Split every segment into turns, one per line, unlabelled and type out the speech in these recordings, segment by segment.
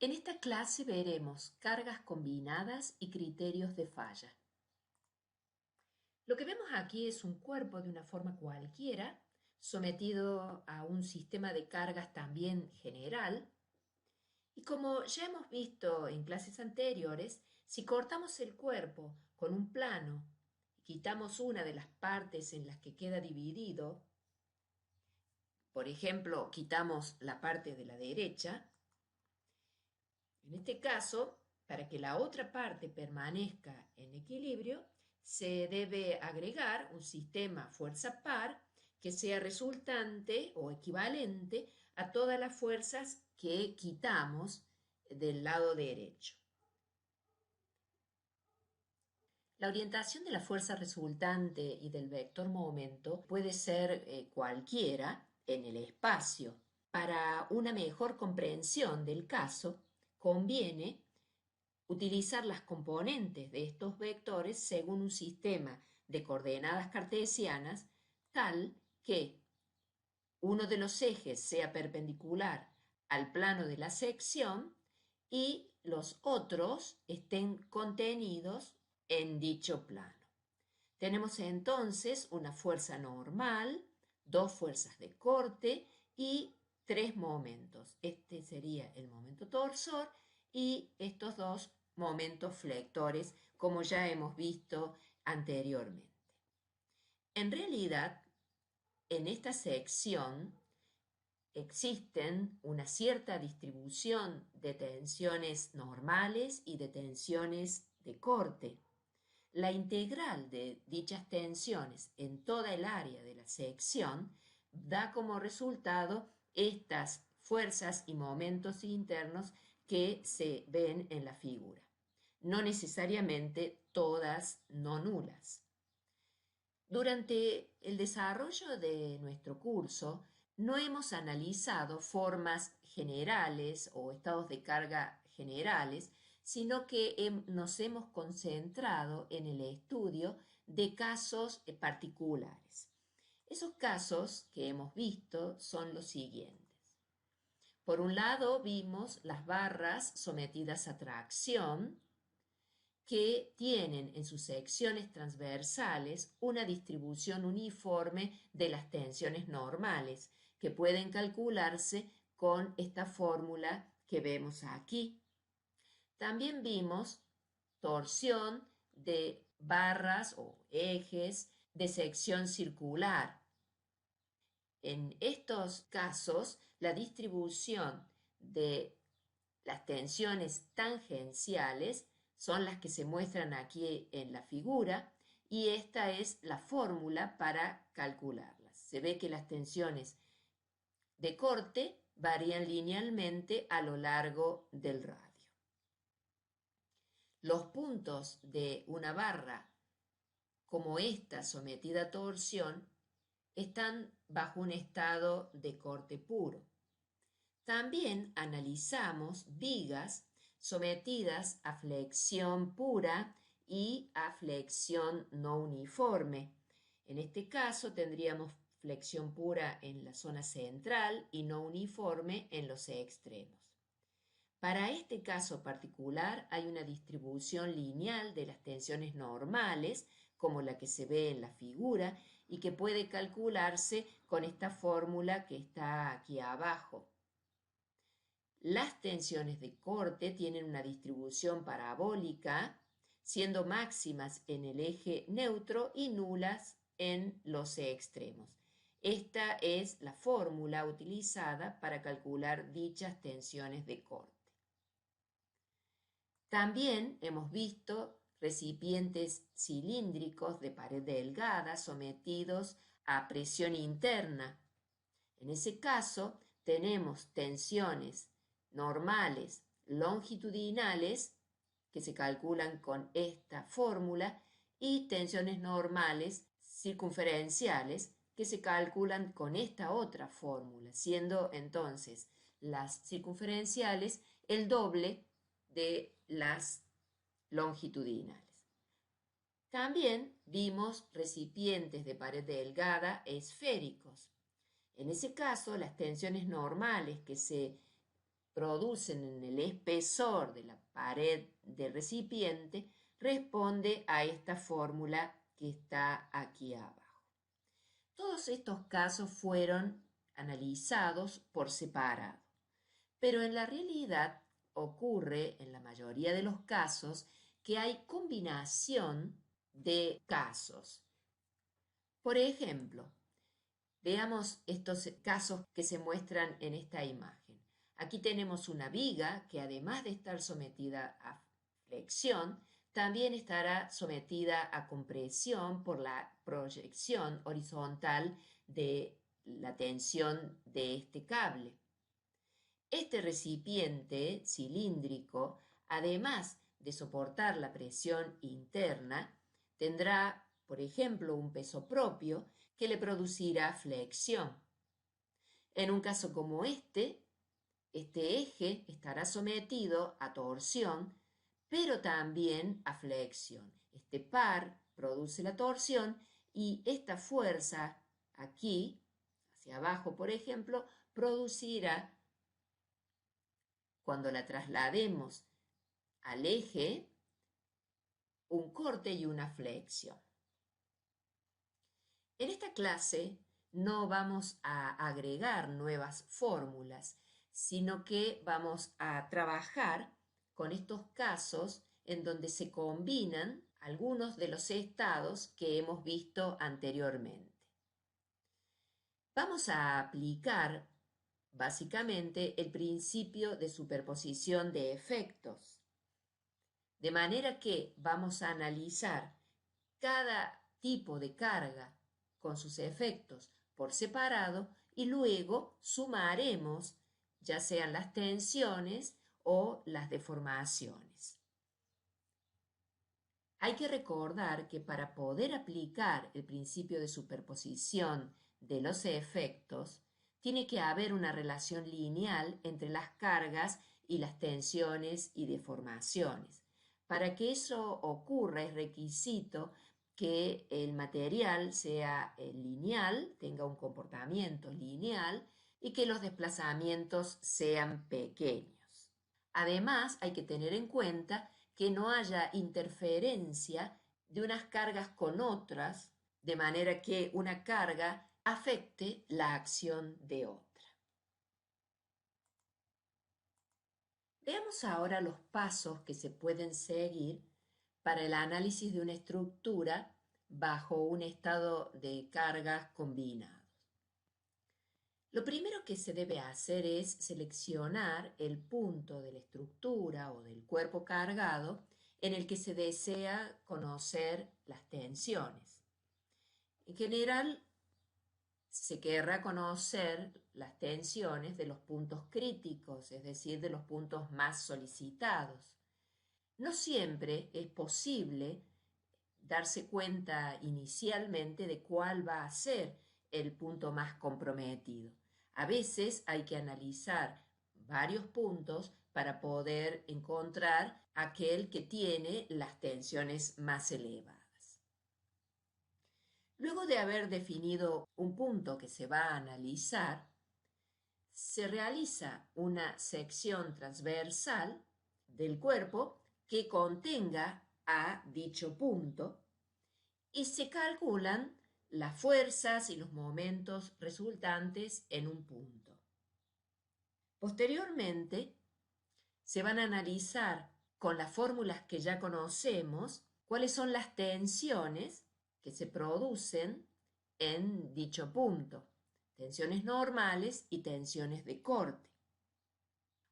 En esta clase veremos cargas combinadas y criterios de falla. Lo que vemos aquí es un cuerpo de una forma cualquiera, sometido a un sistema de cargas también general. Y como ya hemos visto en clases anteriores, si cortamos el cuerpo con un plano y quitamos una de las partes en las que queda dividido, por ejemplo, quitamos la parte de la derecha, en este caso, para que la otra parte permanezca en equilibrio, se debe agregar un sistema fuerza par que sea resultante o equivalente a todas las fuerzas que quitamos del lado derecho. La orientación de la fuerza resultante y del vector momento puede ser cualquiera en el espacio. Para una mejor comprensión del caso, conviene utilizar las componentes de estos vectores según un sistema de coordenadas cartesianas tal que uno de los ejes sea perpendicular al plano de la sección y los otros estén contenidos en dicho plano. Tenemos entonces una fuerza normal, dos fuerzas de corte y tres momentos. Este sería el momento torsor y estos dos momentos flectores, como ya hemos visto anteriormente. En realidad, en esta sección existen una cierta distribución de tensiones normales y de tensiones de corte. La integral de dichas tensiones en toda el área de la sección da como resultado estas fuerzas y momentos internos que se ven en la figura, no necesariamente todas no nulas. Durante el desarrollo de nuestro curso, no hemos analizado formas generales o estados de carga generales, sino que nos hemos concentrado en el estudio de casos particulares. Esos casos que hemos visto son los siguientes. Por un lado, vimos las barras sometidas a tracción, que tienen en sus secciones transversales una distribución uniforme de las tensiones normales, que pueden calcularse con esta fórmula que vemos aquí. También vimos torsión de barras o ejes de sección circular. En estos casos, la distribución de las tensiones tangenciales son las que se muestran aquí en la figura y esta es la fórmula para calcularlas. Se ve que las tensiones de corte varían linealmente a lo largo del radio. Los puntos de una barra como esta sometida a torsión están bajo un estado de corte puro. También analizamos vigas sometidas a flexión pura y a flexión no uniforme. En este caso tendríamos flexión pura en la zona central y no uniforme en los extremos. Para este caso particular hay una distribución lineal de las tensiones normales, como la que se ve en la figura, y que puede calcularse con esta fórmula que está aquí abajo. Las tensiones de corte tienen una distribución parabólica, siendo máximas en el eje neutro y nulas en los extremos. Esta es la fórmula utilizada para calcular dichas tensiones de corte. También hemos visto recipientes cilíndricos de pared delgada sometidos a presión interna. En ese caso, tenemos tensiones normales longitudinales que se calculan con esta fórmula y tensiones normales circunferenciales que se calculan con esta otra fórmula, siendo entonces las circunferenciales el doble de las longitudinales. También vimos recipientes de pared delgada esféricos. En ese caso, las tensiones normales que se producen en el espesor de la pared del recipiente responde a esta fórmula que está aquí abajo. Todos estos casos fueron analizados por separado, pero en la realidad ocurre en la mayoría de los casos que hay combinación de casos. Por ejemplo, veamos estos casos que se muestran en esta imagen. Aquí tenemos una viga que además de estar sometida a flexión, también estará sometida a compresión por la proyección horizontal de la tensión de este cable. Este recipiente cilíndrico, además de soportar la presión interna, tendrá, por ejemplo, un peso propio que le producirá flexión. En un caso como este eje estará sometido a torsión, pero también a flexión. Este par produce la torsión y esta fuerza aquí, hacia abajo, por ejemplo, producirá, cuando la traslademos al eje, un corte y una flexión. En esta clase no vamos a agregar nuevas fórmulas, sino que vamos a trabajar con estos casos en donde se combinan algunos de los estados que hemos visto anteriormente. Vamos a aplicar básicamente el principio de superposición de efectos, de manera que vamos a analizar cada tipo de carga con sus efectos por separado y luego sumaremos ya sean las tensiones o las deformaciones. Hay que recordar que para poder aplicar el principio de superposición de los efectos, tiene que haber una relación lineal entre las cargas y las tensiones y deformaciones. Para que eso ocurra es requisito que el material sea lineal, tenga un comportamiento lineal y que los desplazamientos sean pequeños. Además, hay que tener en cuenta que no haya interferencia de unas cargas con otras, de manera que una carga afecte la acción de otra. Veamos ahora los pasos que se pueden seguir para el análisis de una estructura bajo un estado de cargas combinados. Lo primero que se debe hacer es seleccionar el punto de la estructura o del cuerpo cargado en el que se desea conocer las tensiones. En general, se querrá conocer las tensiones de los puntos críticos, es decir, de los puntos más solicitados. No siempre es posible darse cuenta inicialmente de cuál va a ser el punto más comprometido. A veces hay que analizar varios puntos para poder encontrar aquel que tiene las tensiones más elevadas. Luego de haber definido un punto que se va a analizar, se realiza una sección transversal del cuerpo que contenga a dicho punto y se calculan las fuerzas y los momentos resultantes en un punto. Posteriormente, se van a analizar con las fórmulas que ya conocemos cuáles son las tensiones que se producen en dicho punto, tensiones normales y tensiones de corte.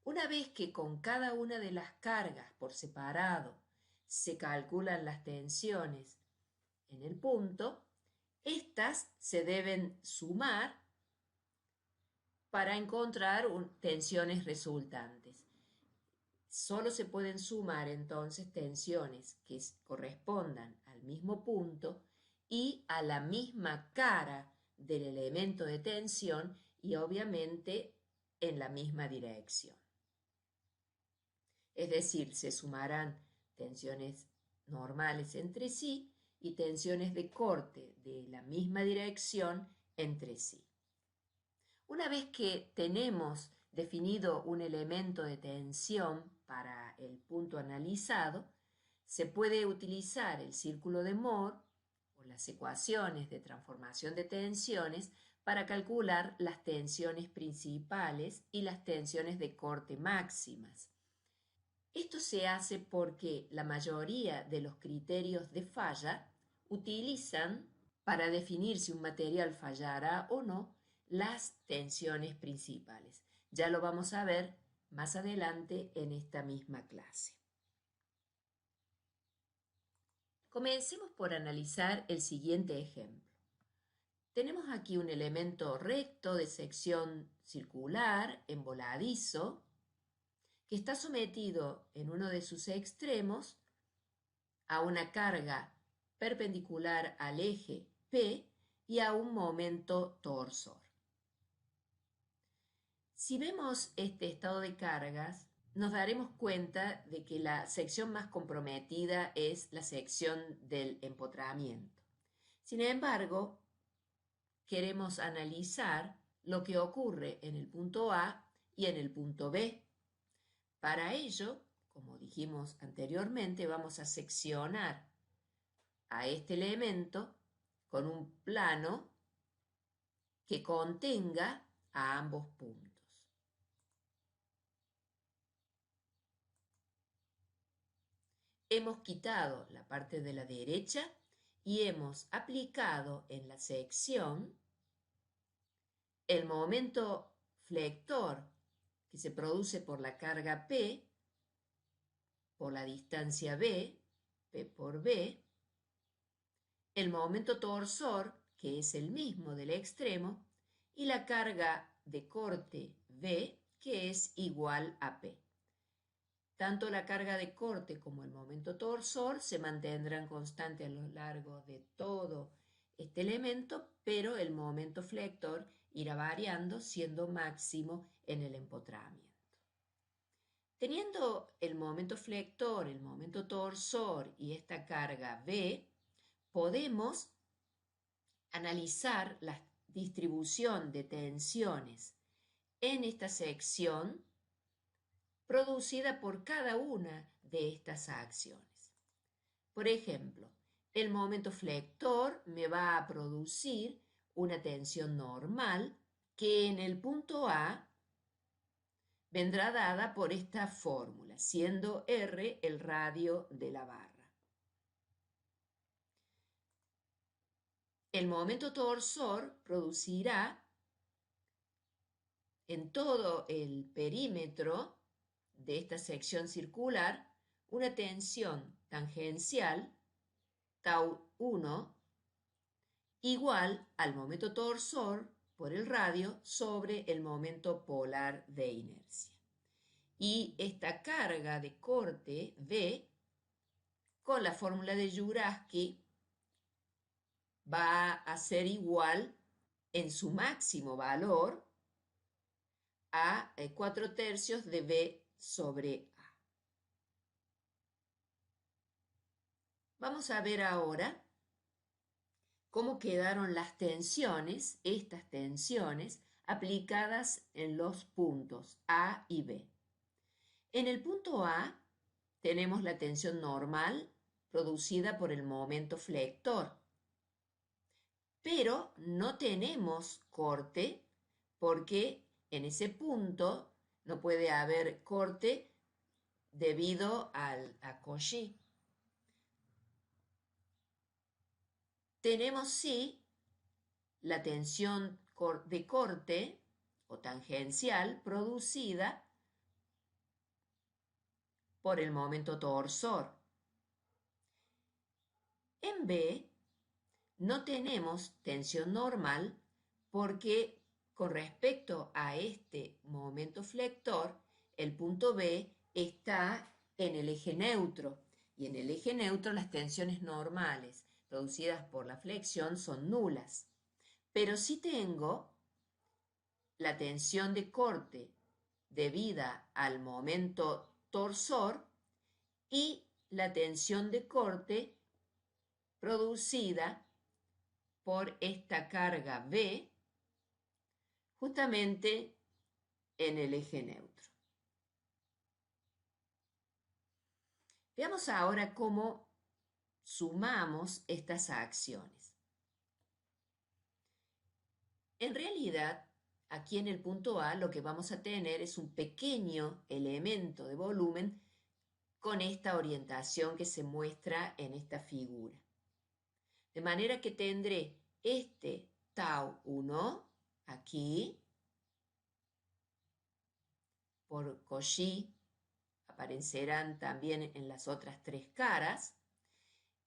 Una vez que con cada una de las cargas por separado se calculan las tensiones en el punto, estas se deben sumar para encontrar tensiones resultantes. Solo se pueden sumar entonces tensiones que correspondan al mismo punto y a la misma cara del elemento de tensión y obviamente en la misma dirección. Es decir, se sumarán tensiones normales entre sí y tensiones de corte de la misma dirección entre sí. Una vez que tenemos definido un elemento de tensión para el punto analizado, se puede utilizar el círculo de Moore o las ecuaciones de transformación de tensiones para calcular las tensiones principales y las tensiones de corte máximas. Esto se hace porque la mayoría de los criterios de falla utilizan, para definir si un material fallará o no, las tensiones principales. Ya lo vamos a ver más adelante en esta misma clase. Comencemos por analizar el siguiente ejemplo. Tenemos aquí un elemento recto de sección circular, envoladizo, que está sometido en uno de sus extremos a una carga perpendicular al eje P y a un momento torsor. Si vemos este estado de cargas, nos daremos cuenta de que la sección más comprometida es la sección del empotramiento. Sin embargo, queremos analizar lo que ocurre en el punto A y en el punto B. Para ello, como dijimos anteriormente, vamos a seccionar a este elemento con un plano que contenga a ambos puntos. Hemos quitado la parte de la derecha y hemos aplicado en la sección el momento flector que se produce por la carga P, por la distancia B, P por B, el momento torsor, que es el mismo del extremo, y la carga de corte V, que es igual a P. Tanto la carga de corte como el momento torsor se mantendrán constantes a lo largo de todo este elemento, pero el momento flector irá variando, siendo máximo en el empotramiento. Teniendo el momento flector, el momento torsor y esta carga V, podemos analizar la distribución de tensiones en esta sección producida por cada una de estas acciones. Por ejemplo, el momento flector me va a producir una tensión normal que en el punto A vendrá dada por esta fórmula, siendo R el radio de la barra. El momento torsor producirá en todo el perímetro de esta sección circular una tensión tangencial tau 1 igual al momento torsor por el radio sobre el momento polar de inercia. Y esta carga de corte V, con la fórmula de Jurafsky, va a ser igual en su máximo valor a 4/3 de V sobre A. Vamos a ver ahora cómo quedaron las tensiones, estas tensiones, aplicadas en los puntos A y B. En el punto A tenemos la tensión normal producida por el momento flector, pero no tenemos corte porque en ese punto no puede haber corte debido a Cauchy. Tenemos sí la tensión de corte o tangencial producida por el momento torsor. En B no tenemos tensión normal porque con respecto a este momento flector, el punto B está en el eje neutro y en el eje neutro las tensiones normales producidas por la flexión son nulas. Pero sí tengo la tensión de corte debida al momento torsor y la tensión de corte producida por esta carga V, justamente en el eje neutro. Veamos ahora cómo sumamos estas acciones. En realidad, aquí en el punto A lo que vamos a tener es un pequeño elemento de volumen con esta orientación que se muestra en esta figura. De manera que tendré este tau 1 aquí, por Cauchy aparecerán también en las otras tres caras,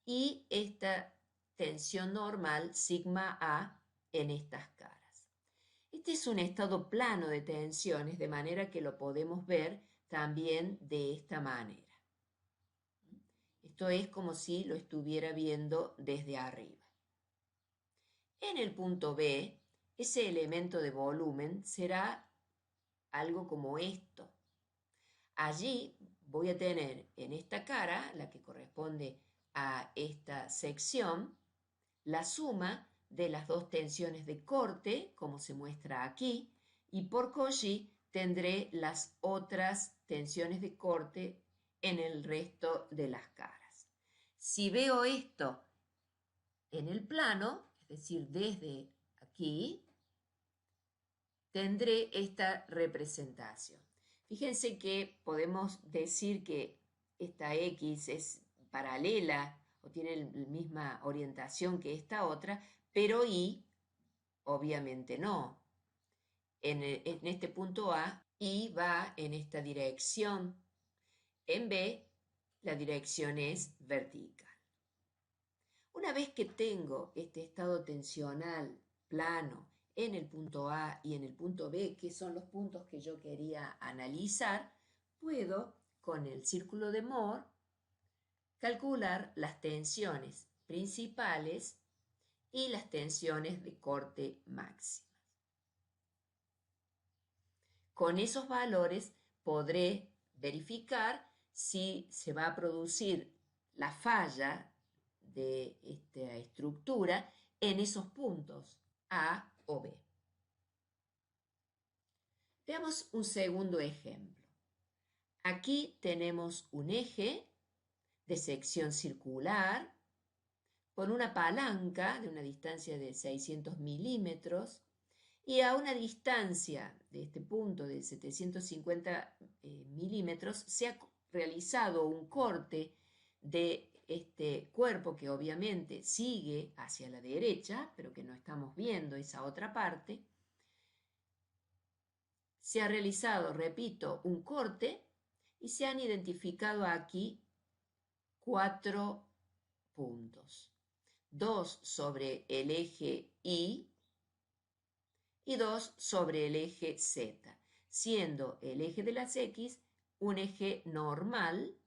y esta tensión normal sigma A en estas caras. Este es un estado plano de tensiones, de manera que lo podemos ver también de esta manera. Esto es como si lo estuviera viendo desde arriba. En el punto B, ese elemento de volumen será algo como esto. Allí voy a tener en esta cara, la que corresponde a esta sección, la suma de las dos tensiones de corte, como se muestra aquí, y por Cauchy tendré las otras tensiones de corte en el resto de las caras. Si veo esto en el plano, es decir, desde aquí, tendré esta representación. Fíjense que podemos decir que esta X es paralela o tiene la misma orientación que esta otra, pero Y obviamente no. En este punto A, Y va en esta dirección. En B, la dirección es vertical. Una vez que tengo este estado tensional plano en el punto A y en el punto B, que son los puntos que yo quería analizar, puedo, con el círculo de Moore, calcular las tensiones principales y las tensiones de corte máximas. Con esos valores podré verificar si se va a producir la falla de esta estructura en esos puntos A o B. Veamos un segundo ejemplo. Aquí tenemos un eje de sección circular con una palanca de una distancia de 600 milímetros y a una distancia de este punto de 750 milímetros se ha realizado un corte de este cuerpo que obviamente sigue hacia la derecha, pero que no estamos viendo esa otra parte. Se ha realizado, repito, un corte y se han identificado aquí 4 puntos. 2 sobre el eje Y y 2 sobre el eje Z, siendo el eje de las X un eje normal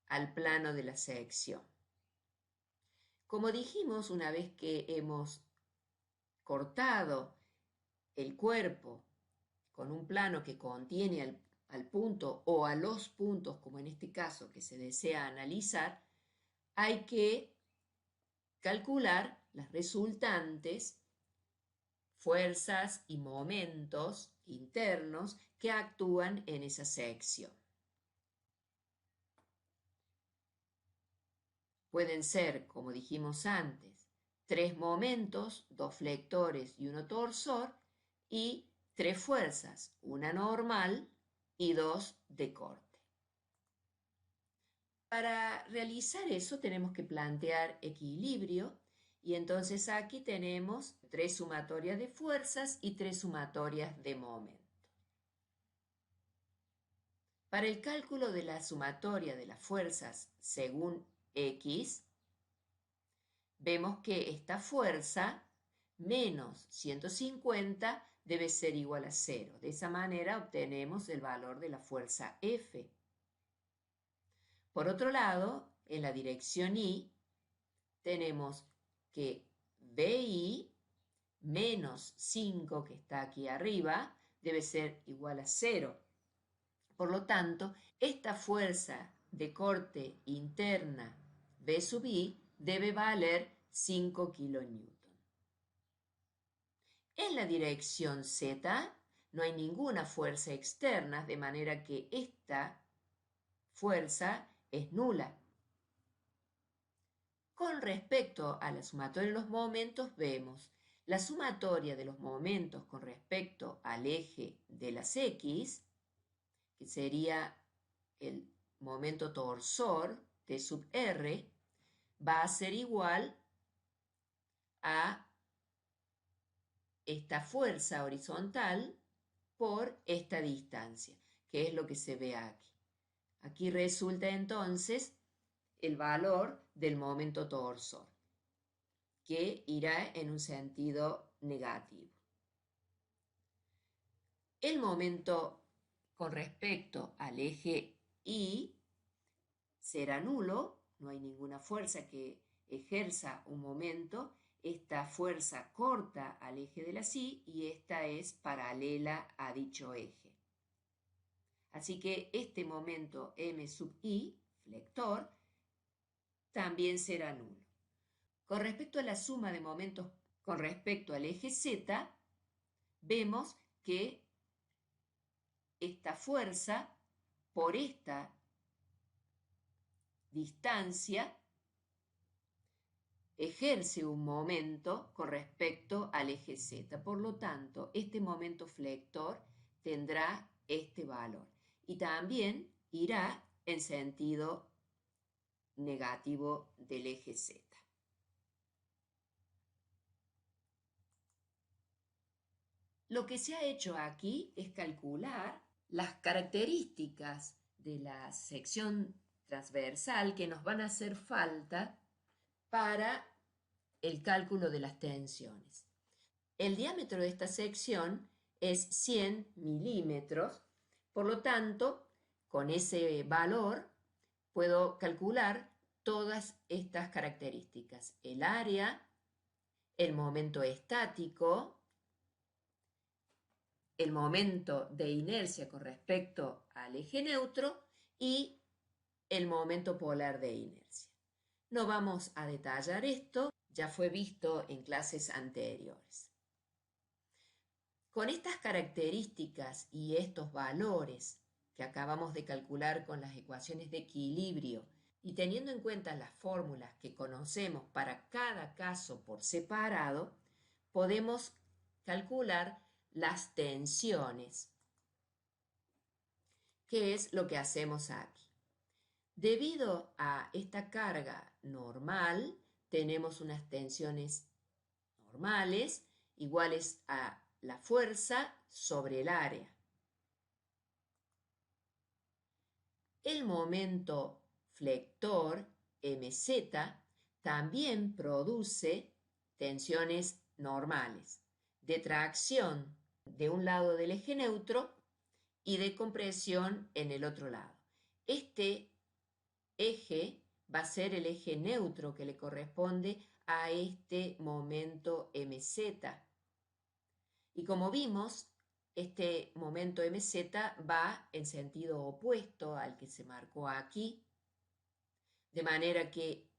al plano de la sección. Como dijimos, una vez que hemos cortado el cuerpo con un plano que contiene al punto o a los puntos, como en este caso que se desea analizar, hay que calcular las resultantes fuerzas y momentos internos que actúan en esa sección. Pueden ser, como dijimos antes, 3 momentos, 2 flectores y 1 torsor, y 3 fuerzas, una normal y 2 de corte. Para realizar eso tenemos que plantear equilibrio, y entonces aquí tenemos 3 sumatorias de fuerzas y 3 sumatorias de momentos. Para el cálculo de la sumatoria de las fuerzas según X, vemos que esta fuerza menos 150 debe ser igual a 0. De esa manera obtenemos el valor de la fuerza F. Por otro lado, en la dirección Y, tenemos que BI menos 5, que está aquí arriba, debe ser igual a 0. Por lo tanto, esta fuerza de corte interna B sub I debe valer 5 kilonewton. En la dirección Z no hay ninguna fuerza externa, de manera que esta fuerza es nula. Con respecto a la sumatoria de los momentos, vemos la sumatoria de los momentos con respecto al eje de las X, que sería el momento torsor T sub R, va a ser igual a esta fuerza horizontal por esta distancia, que es lo que se ve aquí. Aquí resulta entonces el valor del momento torsor, que irá en un sentido negativo. El momento con respecto al eje Y será nulo, no hay ninguna fuerza que ejerza un momento. Esta fuerza corta al eje de la Y y esta es paralela a dicho eje. Así que este momento M sub I, flector, también será nulo. Con respecto a la suma de momentos con respecto al eje Z, vemos que esta fuerza por esta distancia ejerce un momento con respecto al eje Z. Por lo tanto, este momento flector tendrá este valor y también irá en sentido negativo del eje Z. Lo que se ha hecho aquí es calcular las características de la sección transversal que nos van a hacer falta para el cálculo de las tensiones. El diámetro de esta sección es 100 milímetros, por lo tanto, con ese valor puedo calcular todas estas características: el área, el momento estático, el momento de inercia con respecto al eje neutro y el momento polar de inercia. No vamos a detallar esto, ya fue visto en clases anteriores. Con estas características y estos valores que acabamos de calcular con las ecuaciones de equilibrio y teniendo en cuenta las fórmulas que conocemos para cada caso por separado, podemos calcular las tensiones, que es lo que hacemos aquí. Debido a esta carga normal, tenemos unas tensiones normales iguales a la fuerza sobre el área. El momento flector, mz, también produce tensiones normales de tracción de un lado del eje neutro y de compresión en el otro lado. Este eje va a ser el eje neutro que le corresponde a este momento mz. Y como vimos, este momento mz va en sentido opuesto al que se marcó aquí, de manera que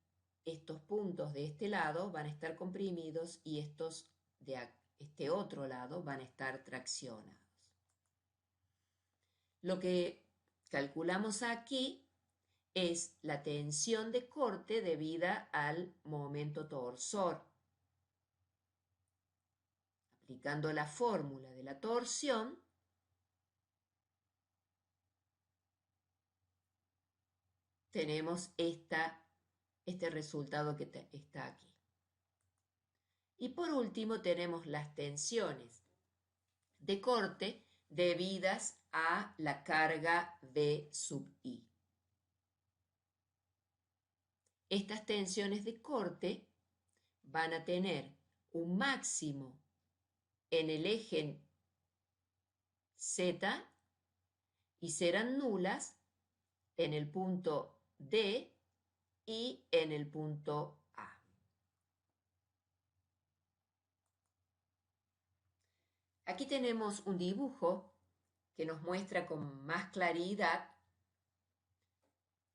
estos puntos de este lado van a estar comprimidos y estos de este otro lado van a estar traccionados. Lo que calculamos aquí es la tensión de corte debida al momento torsor. Aplicando la fórmula de la torsión, tenemos este resultado que está aquí. Y por último tenemos las tensiones de corte debidas a la carga V sub I. Estas tensiones de corte van a tener un máximo en el eje Z y serán nulas en el punto D y en el punto A. Aquí tenemos un dibujo que nos muestra con más claridad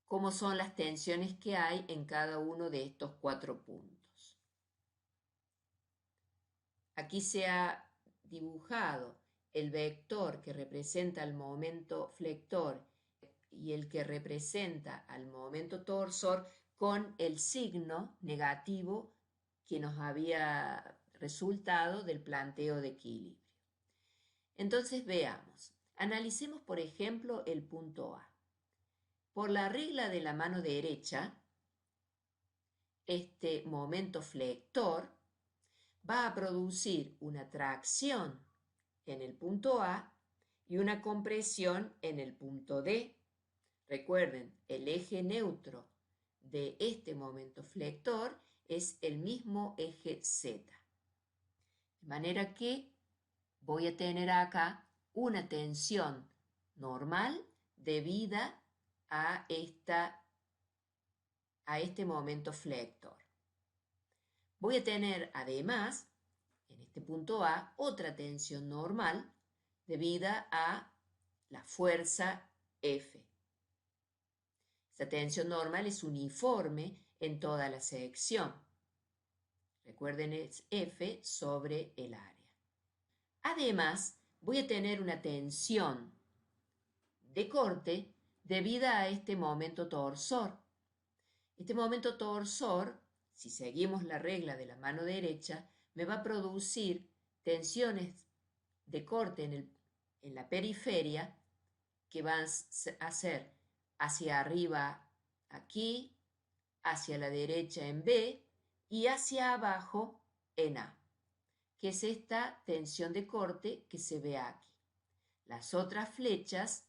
cómo son las tensiones que hay en cada uno de estos 4 puntos. Aquí se ha dibujado el vector que representa el momento flector y el que representa al momento torsor con el signo negativo que nos había resultado del planteo de equilibrio. Entonces veamos, analicemos por ejemplo el punto A. Por la regla de la mano derecha, este momento flector va a producir una tracción en el punto A y una compresión en el punto D. Recuerden, el eje neutro de este momento flector es el mismo eje Z. De manera que voy a tener acá una tensión normal debida a este momento flector. Voy a tener además, en este punto A, otra tensión normal debida a la fuerza F. Esta tensión normal es uniforme en toda la sección. Recuerden, es F sobre el área. Además, voy a tener una tensión de corte debida a este momento torsor. Este momento torsor, si seguimos la regla de la mano derecha, me va a producir tensiones de corte en la periferia que van a ser hacia arriba aquí, hacia la derecha en B y hacia abajo en A, que es esta tensión de corte que se ve aquí. Las otras flechas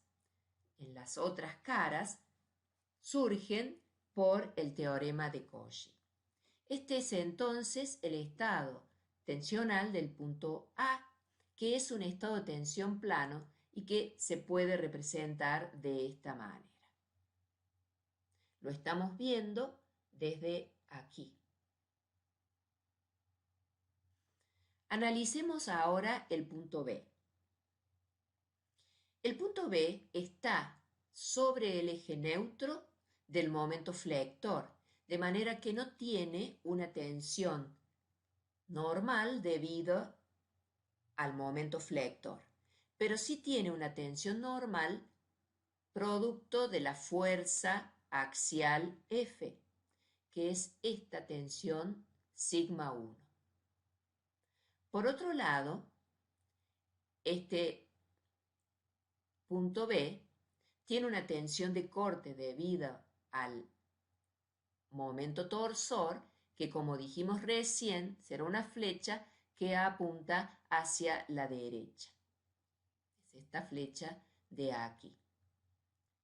en las otras caras surgen por el teorema de Cauchy. Este es entonces el estado tensional del punto A, que es un estado de tensión plano y que se puede representar de esta manera. Lo estamos viendo desde aquí. Analicemos ahora el punto B. El punto B está sobre el eje neutro del momento flector, de manera que no tiene una tensión normal debido al momento flector, pero sí tiene una tensión normal producto de la fuerza axial F, que es esta tensión sigma 1. Por otro lado, este punto B tiene una tensión de corte debido al momento torsor, que como dijimos recién, será una flecha que apunta hacia la derecha. Es esta flecha de aquí.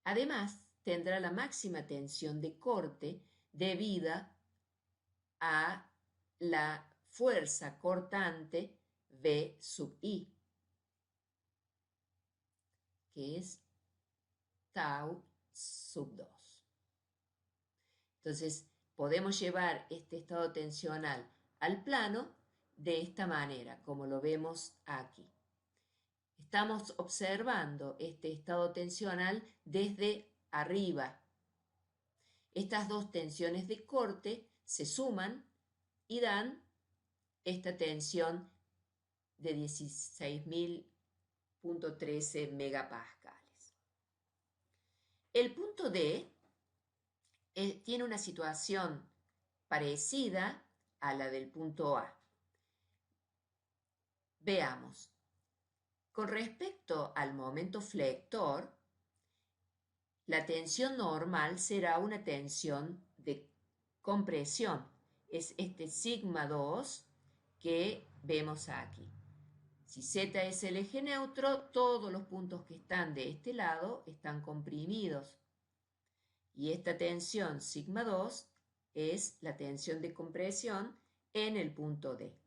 Además, tendrá la máxima tensión de corte debida a la fuerza cortante V sub I, que es tau sub 2. Entonces, podemos llevar este estado tensional al plano de esta manera, como lo vemos aquí. Estamos observando este estado tensional desde arriba. Estas dos tensiones de corte se suman y dan esta tensión de 16.013 megapascales. El punto D tiene una situación parecida a la del punto A. Veamos. Con respecto al momento flector, la tensión normal será una tensión de compresión. Es este sigma 2 que vemos aquí. Si Z es el eje neutro, todos los puntos que están de este lado están comprimidos. Y esta tensión sigma 2 es la tensión de compresión en el punto D.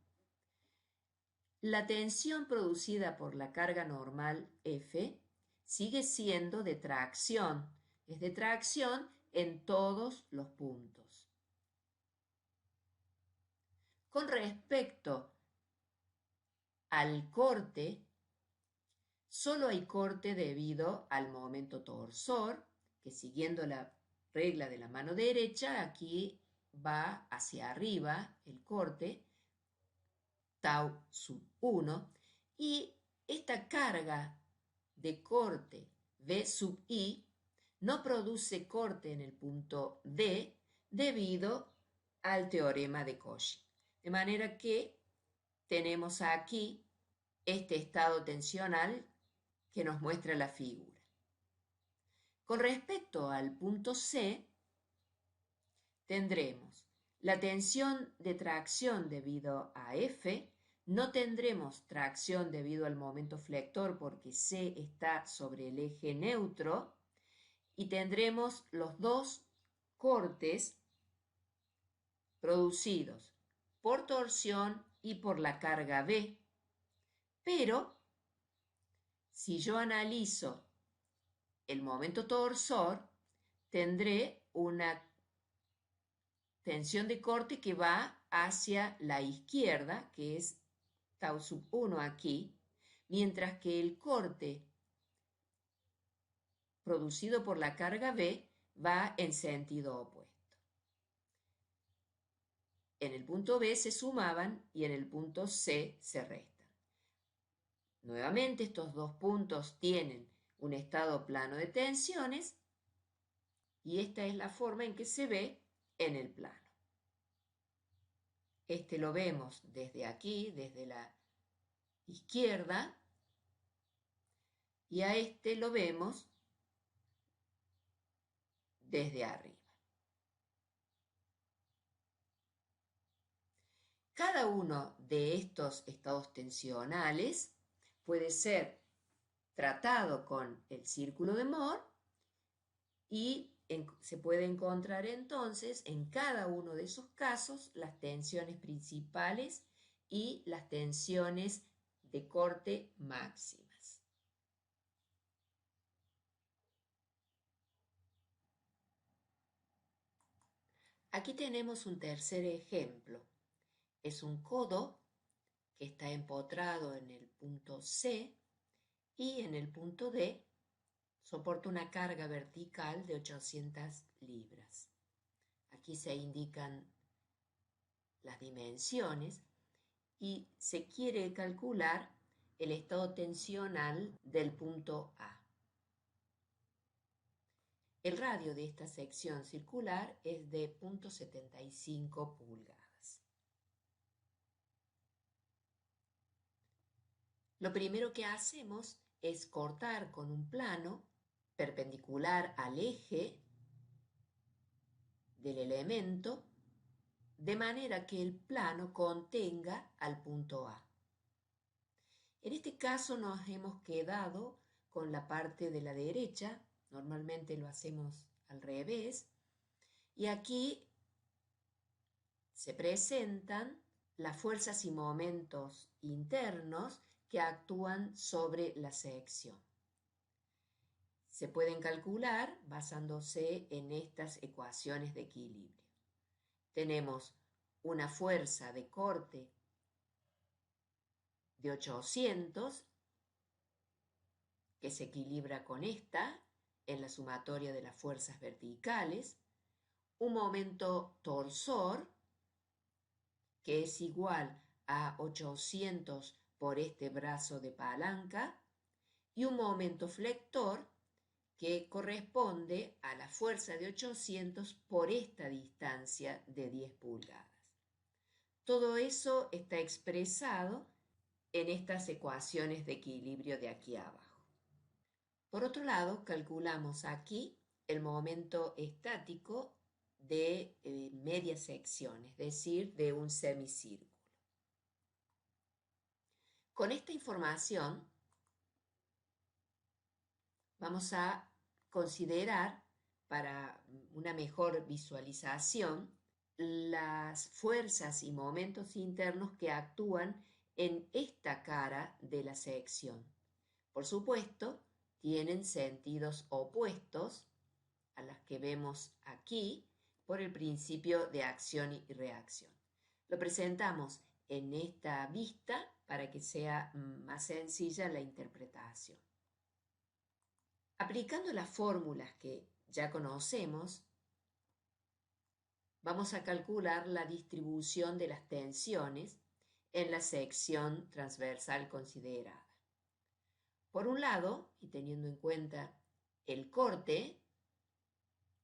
La tensión producida por la carga normal F sigue siendo de tracción, es de tracción en todos los puntos. Con respecto al corte, solo hay corte debido al momento torsor, que siguiendo la regla de la mano derecha, aquí va hacia arriba el corte, tau sub 1, y Esta carga de corte V sub I no produce corte en el punto D debido al teorema de Cauchy. De manera que tenemos aquí este estado tensional que nos muestra la figura. Con respecto al punto C, tendremos la tensión de tracción debido a F, no tendremos tracción debido al momento flector porque C está sobre el eje neutro y tendremos los dos cortes producidos por torsión y por la carga B. Pero si yo analizo el momento torsor, tendré una tensión de corte que va hacia la izquierda, que es tau sub 1 aquí, mientras que el corte producido por la carga B va en sentido opuesto. En el punto B se sumaban y en el punto C se restan. Nuevamente, estos dos puntos tienen un estado plano de tensiones y esta es la forma en que se ve en el plano. Este lo vemos desde aquí, desde la izquierda, y a este lo vemos desde arriba. Cada uno de estos estados tensionales puede ser tratado con el círculo de Moore y se puede encontrar entonces en cada uno de esos casos las tensiones principales y las tensiones de corte máximas. Aquí tenemos un tercer ejemplo. Es un codo que está empotrado en el punto C y en el punto D soporta una carga vertical de 800 libras. Aquí se indican las dimensiones y se quiere calcular el estado tensional del punto A. El radio de esta sección circular es de 0.75 pulgadas. Lo primero que hacemos es cortar con un plano perpendicular al eje del elemento, de manera que el plano contenga al punto A. En este caso nos hemos quedado con la parte de la derecha, normalmente lo hacemos al revés, y aquí se presentan las fuerzas y momentos internos que actúan sobre la sección. Se pueden calcular basándose en estas ecuaciones de equilibrio. Tenemos una fuerza de corte de 800 que se equilibra con esta en la sumatoria de las fuerzas verticales, un momento torsor que es igual a 800 por este brazo de palanca y un momento flector que corresponde a la fuerza de 800 por esta distancia de 10 pulgadas. Todo eso está expresado en estas ecuaciones de equilibrio de aquí abajo. Por otro lado, calculamos aquí el momento estático de media sección, es decir, de un semicírculo. Con esta información vamos a considerar, para una mejor visualización, las fuerzas y momentos internos que actúan en esta cara de la sección. Por supuesto, tienen sentidos opuestos a las que vemos aquí por el principio de acción y reacción. Lo presentamos en esta vista para que sea más sencilla la interpretación. Aplicando las fórmulas que ya conocemos, vamos a calcular la distribución de las tensiones en la sección transversal considerada. Por un lado, y teniendo en cuenta el corte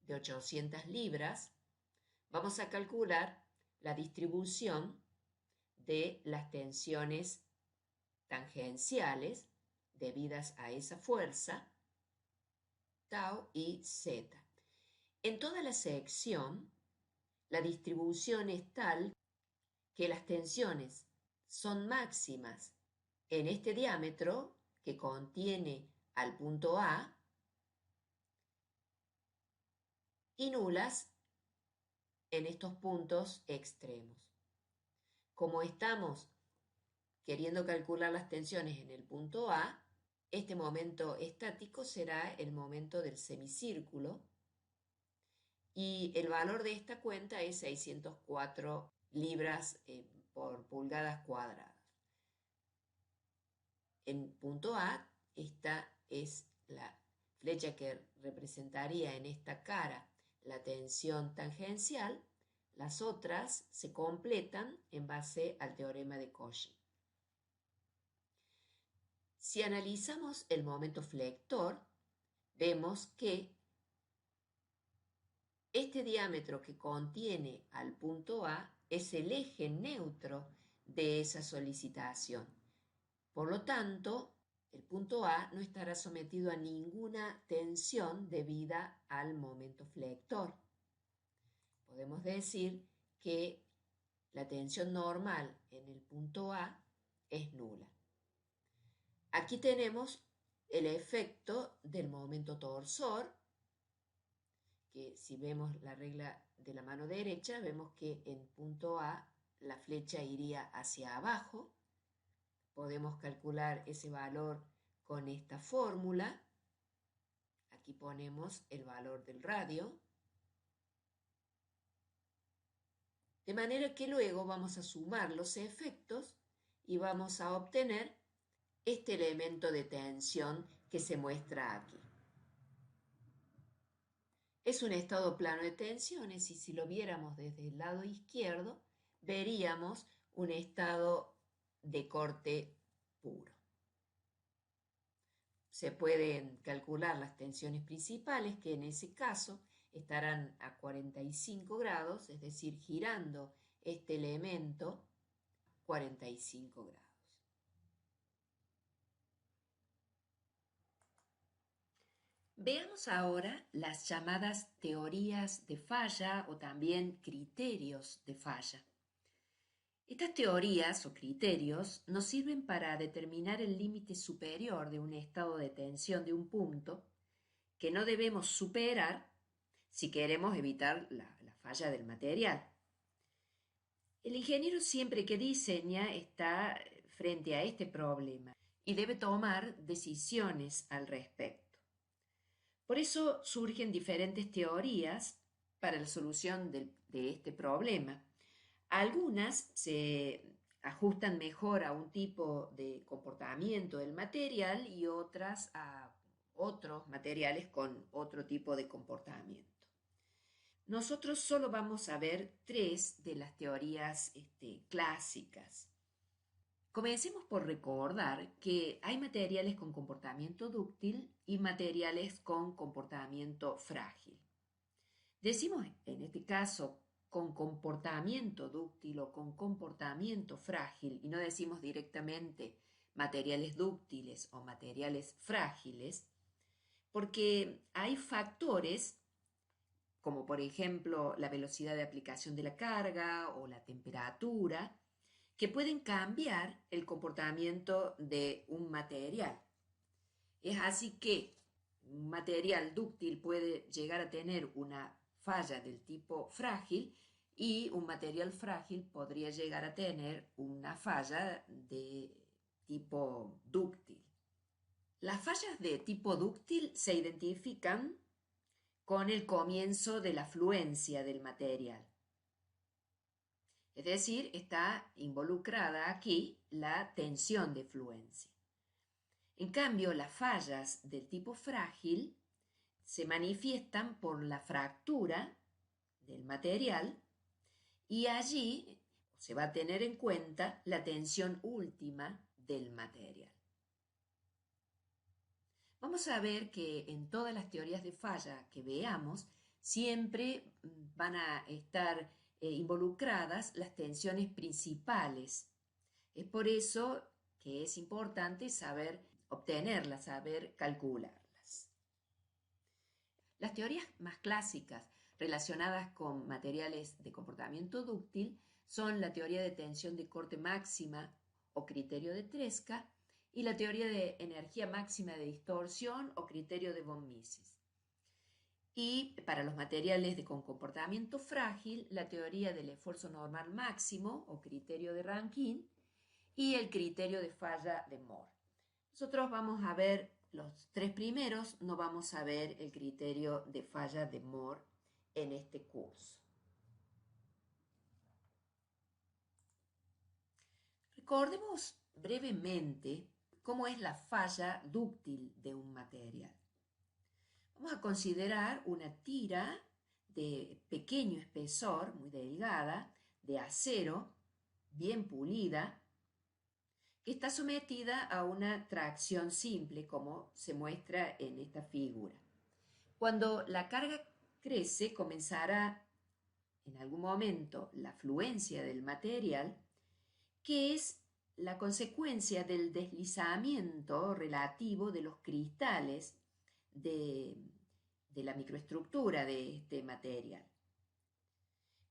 de 800 libras, vamos a calcular la distribución de las tensiones tangenciales debidas a esa fuerza, tau y z. En toda la sección, la distribución es tal que las tensiones son máximas en este diámetro que contiene al punto A y nulas en estos puntos extremos. Como estamos queriendo calcular las tensiones en el punto A, este momento estático será el momento del semicírculo y el valor de esta cuenta es 604 libras por pulgadas cuadradas. En punto A, esta es la flecha que representaría en esta cara la tensión tangencial. Las otras se completan en base al teorema de Cauchy. Si analizamos el momento flector, vemos que este diámetro que contiene al punto A es el eje neutro de esa solicitación. Por lo tanto, el punto A no estará sometido a ninguna tensión debida al momento flector. Podemos decir que la tensión normal en el punto A es nula. Aquí tenemos el efecto del momento torsor, que si vemos la regla de la mano derecha, vemos que en punto A la flecha iría hacia abajo. Podemos calcular ese valor con esta fórmula. Aquí ponemos el valor del radio. De manera que luego vamos a sumar los efectos y vamos a obtener este elemento de tensión que se muestra aquí. Es un estado plano de tensiones y si lo viéramos desde el lado izquierdo, veríamos un estado de corte puro. Se pueden calcular las tensiones principales, que en ese caso estarán a 45 grados, es decir, girando este elemento 45 grados. Veamos ahora las llamadas teorías de falla o también criterios de falla. Estas teorías o criterios nos sirven para determinar el límite superior de un estado de tensión de un punto que no debemos superar si queremos evitar la falla del material. El ingeniero siempre que diseña está frente a este problema y debe tomar decisiones al respecto. Por eso surgen diferentes teorías para la solución de este problema. Algunas se ajustan mejor a un tipo de comportamiento del material y otras a otros materiales con otro tipo de comportamiento. Nosotros solo vamos a ver 3 de las teorías clásicas. Comencemos por recordar que hay materiales con comportamiento dúctil y materiales con comportamiento frágil. Decimos en este caso con comportamiento dúctil o con comportamiento frágil y no decimos directamente materiales dúctiles o materiales frágiles, porque hay factores como por ejemplo la velocidad de aplicación de la carga o la temperatura, que pueden cambiar el comportamiento de un material. Es así que un material dúctil puede llegar a tener una falla del tipo frágil y un material frágil podría llegar a tener una falla de tipo dúctil. Las fallas de tipo dúctil se identifican con el comienzo de la fluencia del material. Es decir, está involucrada aquí la tensión de fluencia. En cambio, las fallas del tipo frágil se manifiestan por la fractura del material y allí se va a tener en cuenta la tensión última del material. Vamos a ver que en todas las teorías de falla que veamos, siempre van a estar involucradas las tensiones principales. Es por eso que es importante saber obtenerlas, saber calcularlas. Las teorías más clásicas relacionadas con materiales de comportamiento dúctil son la teoría de tensión de corte máxima o criterio de Tresca y la teoría de energía máxima de distorsión o criterio de von Mises. Y para los materiales con comportamiento frágil, la teoría del esfuerzo normal máximo o criterio de Rankine y el criterio de falla de Moore. Nosotros vamos a ver los tres primeros, no vamos a ver el criterio de falla de Moore en este curso. Recordemos brevemente cómo es la falla dúctil de un material. Vamos a considerar una tira de pequeño espesor, muy delgada, de acero, bien pulida, que está sometida a una tracción simple, como se muestra en esta figura. Cuando la carga crece, comenzará en algún momento la fluencia del material, que es la consecuencia del deslizamiento relativo de los cristales de la microestructura de este material.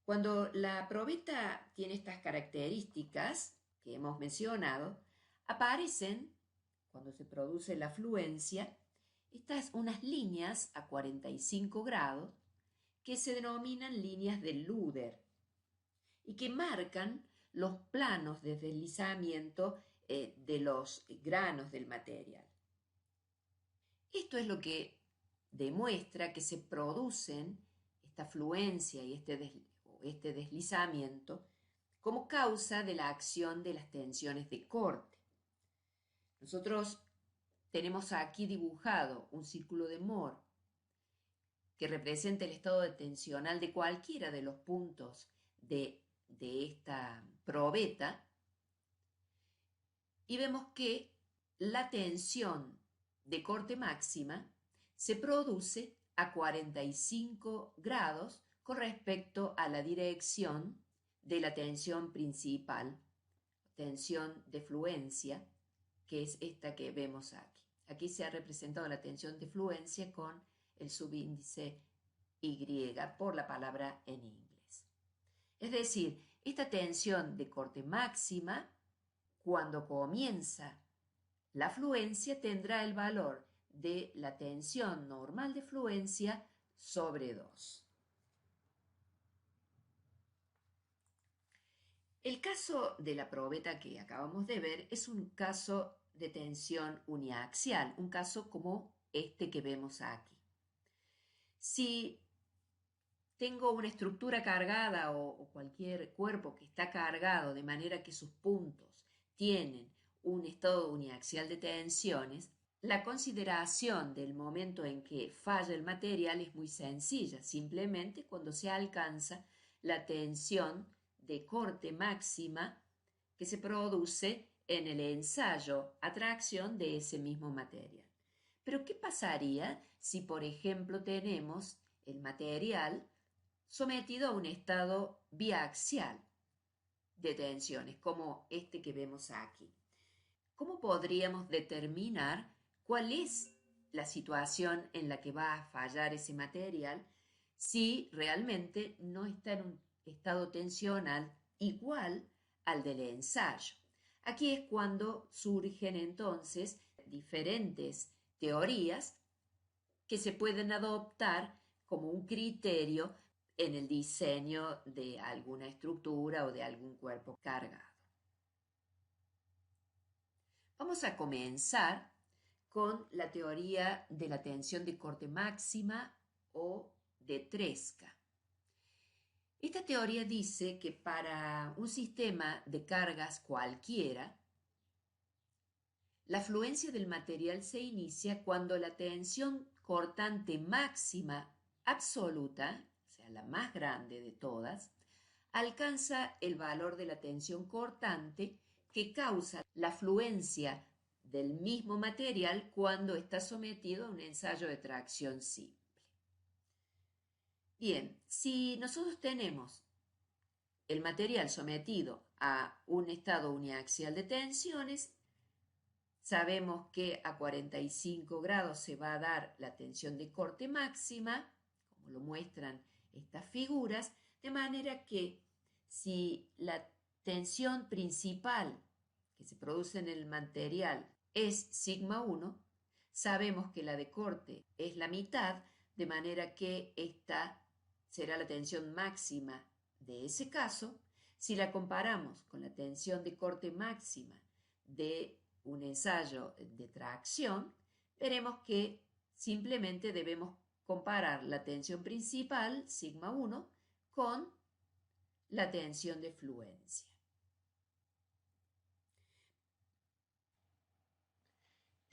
Cuando la probeta tiene estas características que hemos mencionado, aparecen, cuando se produce la fluencia, unas líneas a 45 grados que se denominan líneas de Luder y que marcan los planos de deslizamiento de los granos del material. Esto es lo que demuestra que se producen esta fluencia y este deslizamiento como causa de la acción de las tensiones de corte. Nosotros tenemos aquí dibujado un círculo de Moore que representa el estado de tensional de cualquiera de los puntos de esta probeta y vemos que la tensión de corte máxima se produce a 45 grados con respecto a la dirección de la tensión principal, tensión de fluencia, que es esta que vemos aquí. Aquí se ha representado la tensión de fluencia con el subíndice Y por la palabra en inglés. Es decir, esta tensión de corte máxima, cuando comienza la fluencia, tendrá el valor de la tensión normal de fluencia sobre 2. El caso de la probeta que acabamos de ver es un caso de tensión uniaxial, un caso como este que vemos aquí. Si tengo una estructura cargada o cualquier cuerpo que está cargado de manera que sus puntos tienen un estado uniaxial de tensiones, la consideración del momento en que falla el material es muy sencilla, simplemente cuando se alcanza la tensión de corte máxima que se produce en el ensayo a tracción de ese mismo material. Pero ¿qué pasaría si, por ejemplo, tenemos el material sometido a un estado biaxial de tensiones, como este que vemos aquí? ¿Cómo podríamos determinar cuál es la situación en la que va a fallar ese material si realmente no está en un estado tensional igual al del ensayo? Aquí es cuando surgen entonces diferentes teorías que se pueden adoptar como un criterio en el diseño de alguna estructura o de algún cuerpo cargado. Vamos a comenzar con la teoría de la tensión de corte máxima o de Tresca. Esta teoría dice que para un sistema de cargas cualquiera, la fluencia del material se inicia cuando la tensión cortante máxima absoluta, o sea, la más grande de todas, alcanza el valor de la tensión cortante que causa la fluencia del mismo material cuando está sometido a un ensayo de tracción simple. Bien, si nosotros tenemos el material sometido a un estado uniaxial de tensiones, sabemos que a 45 grados se va a dar la tensión de corte máxima, como lo muestran estas figuras, de manera que si la tensión principal que se produce en el material es sigma 1, sabemos que la de corte es la mitad, de manera que esta será la tensión máxima de ese caso. Si la comparamos con la tensión de corte máxima de un ensayo de tracción, veremos que simplemente debemos comparar la tensión principal, sigma 1, con la tensión de fluencia.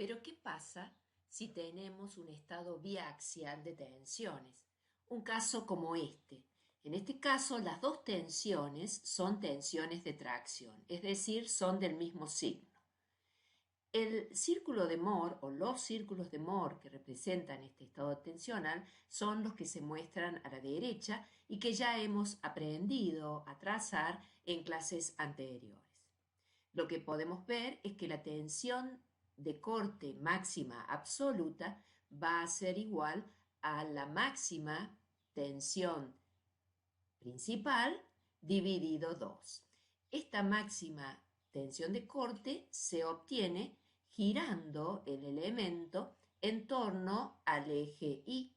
Pero ¿qué pasa si tenemos un estado biaxial de tensiones? Un caso como este. En este caso, las dos tensiones son tensiones de tracción, es decir, son del mismo signo. El círculo de Mohr o los círculos de Mohr que representan este estado tensional son los que se muestran a la derecha y que ya hemos aprendido a trazar en clases anteriores. Lo que podemos ver es que la tensión de corte máxima absoluta va a ser igual a la máxima tensión principal dividido 2. Esta máxima tensión de corte se obtiene girando el elemento en torno al eje Y,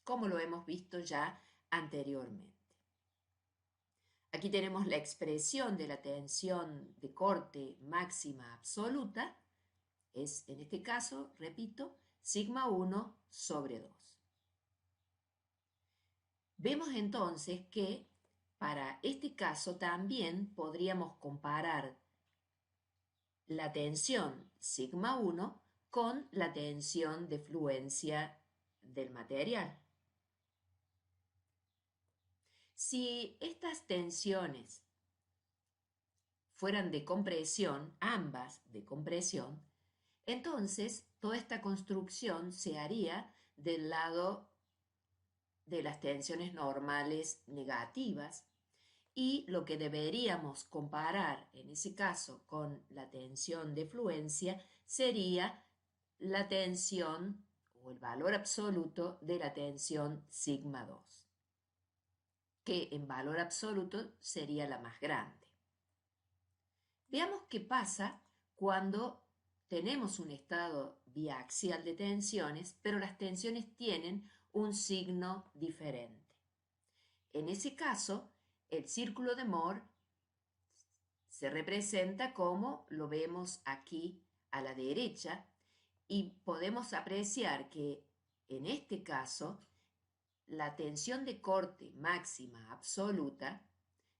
como lo hemos visto ya anteriormente. Aquí tenemos la expresión de la tensión de corte máxima absoluta, es en este caso, repito, sigma 1 sobre 2. Vemos entonces que para este caso también podríamos comparar la tensión sigma 1 con la tensión de fluencia del material. Si estas tensiones fueran de compresión, ambas de compresión, entonces toda esta construcción se haría del lado de las tensiones normales negativas, y lo que deberíamos comparar en ese caso con la tensión de fluencia sería la tensión o el valor absoluto de la tensión sigma 2, que en valor absoluto sería la más grande. Veamos qué pasa cuando tenemos un estado biaxial de tensiones, pero las tensiones tienen un signo diferente. En ese caso, el círculo de Mohr se representa como lo vemos aquí a la derecha y podemos apreciar que en este caso la tensión de corte máxima absoluta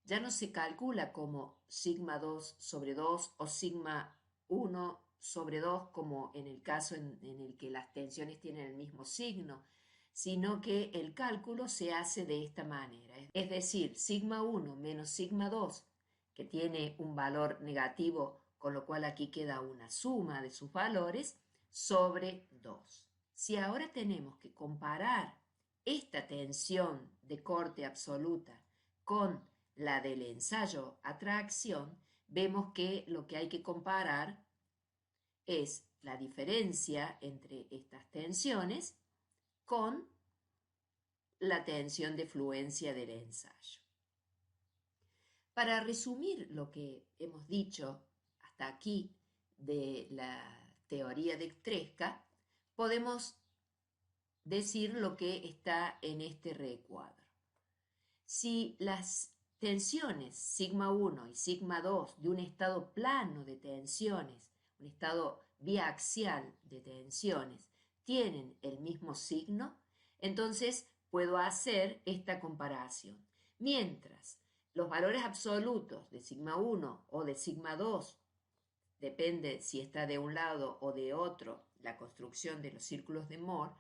ya no se calcula como sigma 2 sobre 2 o sigma 1 sobre 2 como en el caso en el que las tensiones tienen el mismo signo, sino que el cálculo se hace de esta manera. Es decir, sigma 1 menos sigma 2, que tiene un valor negativo, con lo cual aquí queda una suma de sus valores, sobre 2. Si ahora tenemos que comparar esta tensión de corte absoluta con la del ensayo a tracción, vemos que lo que hay que comparar es la diferencia entre estas tensiones con la tensión de fluencia del ensayo. Para resumir lo que hemos dicho hasta aquí de la teoría de Tresca, podemos decir lo que está en este recuadro. Si las tensiones sigma 1 y sigma 2 de un estado plano de tensiones, un estado biaxial de tensiones, tienen el mismo signo, entonces puedo hacer esta comparación. Mientras los valores absolutos de sigma 1 o de sigma 2, depende si está de un lado o de otro la construcción de los círculos de Mohr,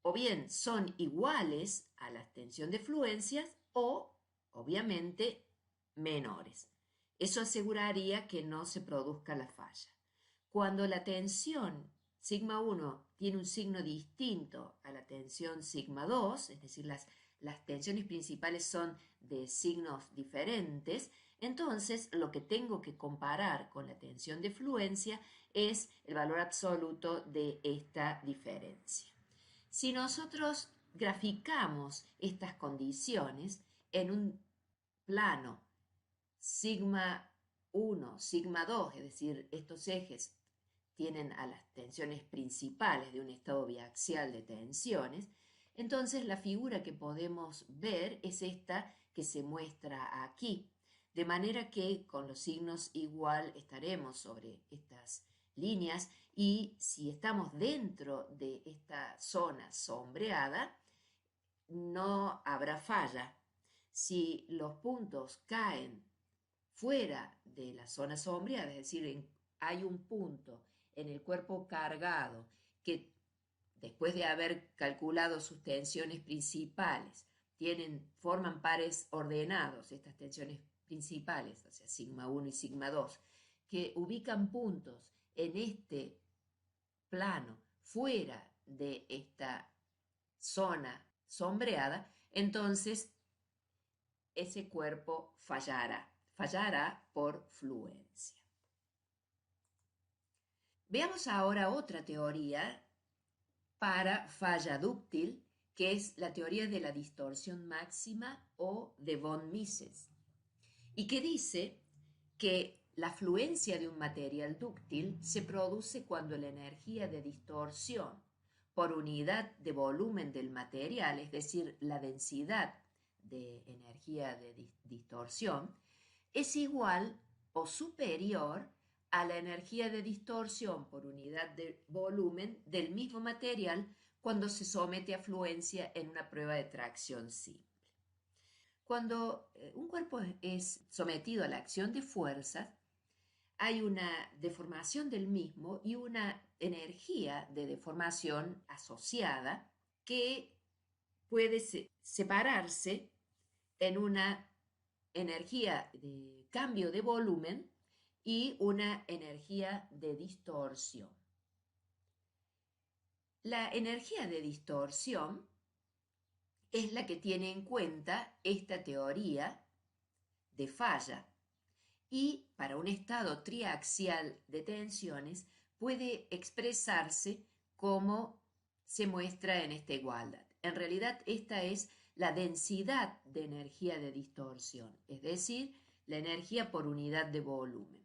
o bien son iguales a la tensión de fluencias o, obviamente, menores. Eso aseguraría que no se produzca la falla. Cuando la tensión sigma 1 tiene un signo distinto a la tensión sigma 2, es decir, las tensiones principales son de signos diferentes, entonces lo que tengo que comparar con la tensión de fluencia es el valor absoluto de esta diferencia. Si nosotros graficamos estas condiciones en un plano sigma 1, sigma 2, es decir, estos ejes tienen a las tensiones principales de un estado biaxial de tensiones, entonces la figura que podemos ver es esta que se muestra aquí, de manera que con los signos igual estaremos sobre estas líneas y si estamos dentro de esta zona sombreada, no habrá falla. Si los puntos caen fuera de la zona sombreada, es decir, hay un punto en el cuerpo cargado que después de haber calculado sus tensiones principales, forman pares ordenados, estas tensiones principales, o sea, sigma 1 y sigma 2, que ubican puntos en este plano fuera de esta zona sombreada, entonces ese cuerpo fallará por fluencia. Veamos ahora otra teoría para falla dúctil, que es la teoría de la distorsión máxima o de von Mises, y que dice que la fluencia de un material dúctil se produce cuando la energía de distorsión por unidad de volumen del material, es decir, la densidad de energía de distorsión, es igual o superior a la energía de distorsión por unidad de volumen del mismo material cuando se somete a fluencia en una prueba de tracción simple. Cuando un cuerpo es sometido a la acción de fuerzas, hay una deformación del mismo y una energía de deformación asociada que puede separarse en una energía de cambio de volumen y una energía de distorsión. La energía de distorsión es la que tiene en cuenta esta teoría de falla y para un estado triaxial de tensiones puede expresarse como se muestra en esta igualdad. En realidad esta es la densidad de energía de distorsión, es decir, la energía por unidad de volumen.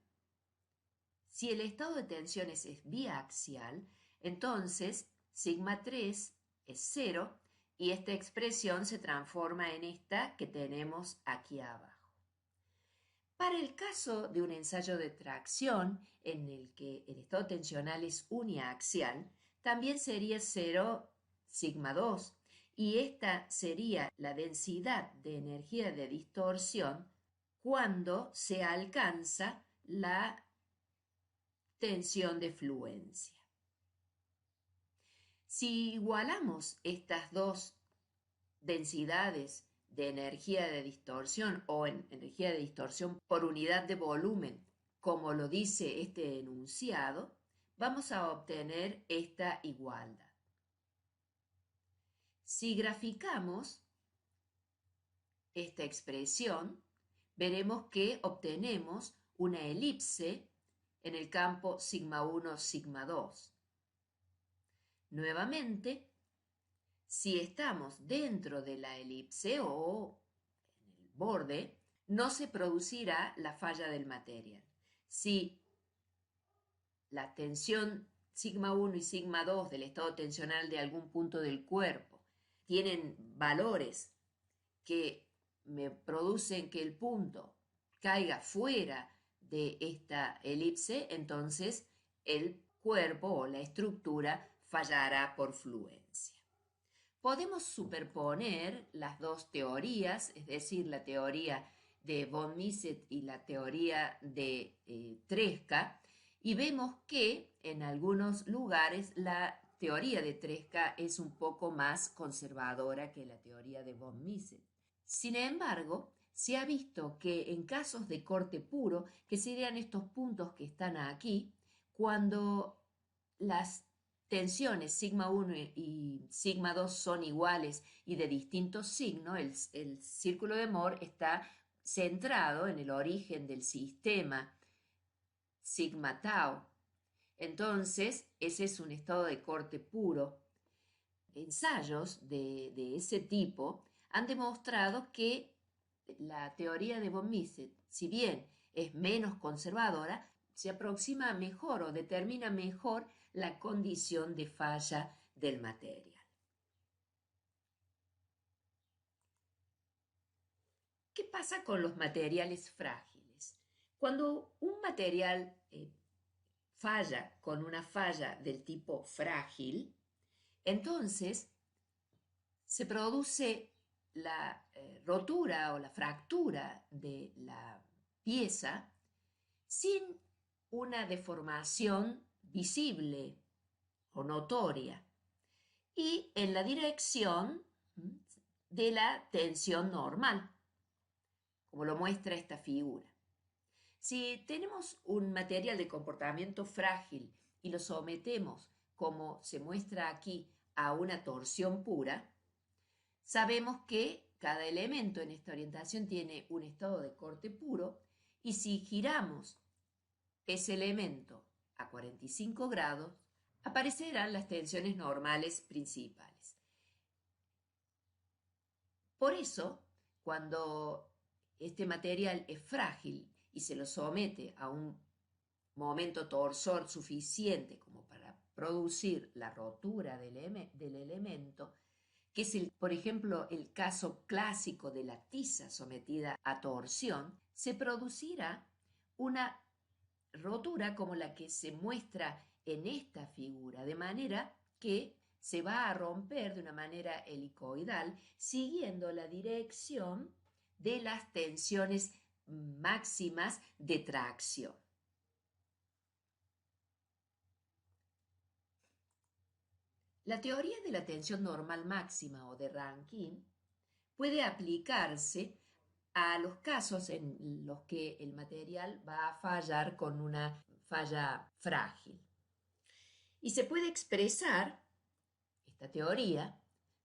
Si el estado de tensiones es biaxial, entonces sigma 3 es 0 y esta expresión se transforma en esta que tenemos aquí abajo. Para el caso de un ensayo de tracción en el que el estado tensional es uniaxial, también sería 0 sigma 2 y esta sería la densidad de energía de distorsión cuando se alcanza la tensión de fluencia. Si igualamos estas dos densidades de energía de distorsión o en energía de distorsión por unidad de volumen, como lo dice este enunciado, vamos a obtener esta igualdad. Si graficamos esta expresión, veremos que obtenemos una elipse en el campo sigma 1, sigma 2. Nuevamente, si estamos dentro de la elipse o en el borde, no se producirá la falla del material. Si la tensión sigma 1 y sigma 2 del estado tensional de algún punto del cuerpo tienen valores que me producen que el punto caiga fuera de esta elipse, entonces el cuerpo o la estructura fallará por fluencia. Podemos superponer las dos teorías, es decir, la teoría de von Mises y la teoría de Tresca, y vemos que en algunos lugares la teoría de Tresca es un poco más conservadora que la teoría de von Mises. Sin embargo, se ha visto que en casos de corte puro, que serían estos puntos que están aquí, Cuando las tensiones sigma 1 y sigma 2 son iguales y de distinto signo, el círculo de Moore está centrado en el origen del sistema sigma tau. Entonces, ese es un estado de corte puro. Ensayos de ese tipo han demostrado que la teoría de von Mises, si bien es menos conservadora, se aproxima mejor o determina mejor la condición de falla del material. ¿Qué pasa con los materiales frágiles? Cuando un material falla con una falla del tipo frágil, entonces se produce la rotura o la fractura de la pieza sin una deformación visible o notoria y en la dirección de la tensión normal, como lo muestra esta figura. Si tenemos un material de comportamiento frágil y lo sometemos, como se muestra aquí, a una torsión pura, sabemos que cada elemento en esta orientación tiene un estado de corte puro y si giramos ese elemento a 45 grados, aparecerán las tensiones normales principales. Por eso, cuando este material es frágil y se lo somete a un momento torsor suficiente como para producir la rotura del elemento, que es, por ejemplo, el caso clásico de la tiza sometida a torsión, se producirá una rotura como la que se muestra en esta figura, de manera que se va a romper de una manera helicoidal siguiendo la dirección de las tensiones máximas de tracción. La teoría de la tensión normal máxima o de Rankine puede aplicarse a los casos en los que el material va a fallar con una falla frágil. Y se puede expresar esta teoría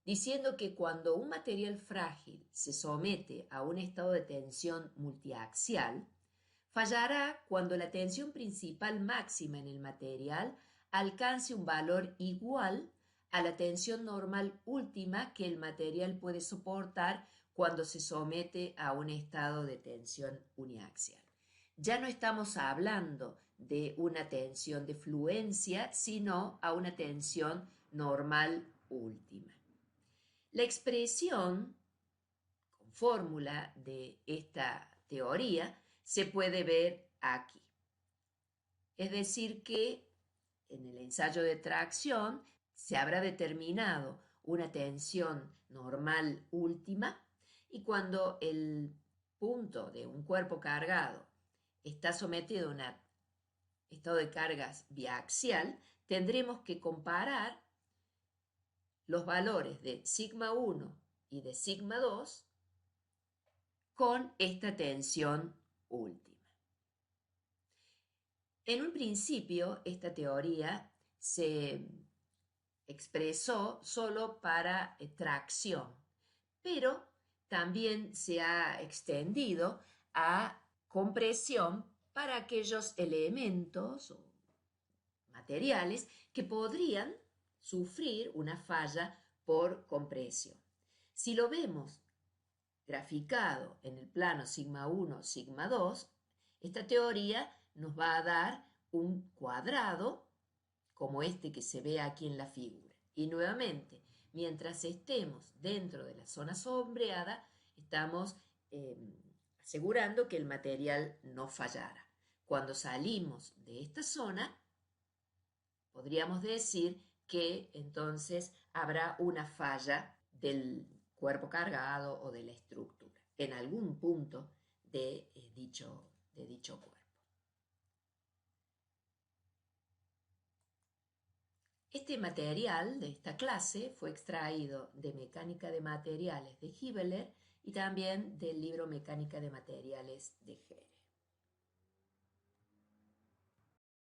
diciendo que cuando un material frágil se somete a un estado de tensión multiaxial, fallará cuando la tensión principal máxima en el material alcance un valor igual a la tensión normal última que el material puede soportar cuando se somete a un estado de tensión uniaxial. Ya no estamos hablando de una tensión de fluencia, sino a una tensión normal última. La expresión con fórmula de esta teoría se puede ver aquí. Es decir, que en el ensayo de tracción se habrá determinado una tensión normal última y cuando el punto de un cuerpo cargado está sometido a un estado de cargas biaxial, tendremos que comparar los valores de sigma 1 y de sigma 2 con esta tensión última. En un principio, esta teoría se expresó solo para tracción, pero también se ha extendido a compresión para aquellos elementos o materiales que podrían sufrir una falla por compresión. Si lo vemos graficado en el plano sigma 1, sigma 2, esta teoría nos va a dar un cuadrado como este que se ve aquí en la figura. Y nuevamente, mientras estemos dentro de la zona sombreada, estamos asegurando que el material no fallará. Cuando salimos de esta zona, podríamos decir que entonces habrá una falla del cuerpo cargado o de la estructura en algún punto de dicho cuerpo. Este material de esta clase fue extraído de Mecánica de Materiales de Hibbeler y también del libro Mecánica de Materiales de Hare.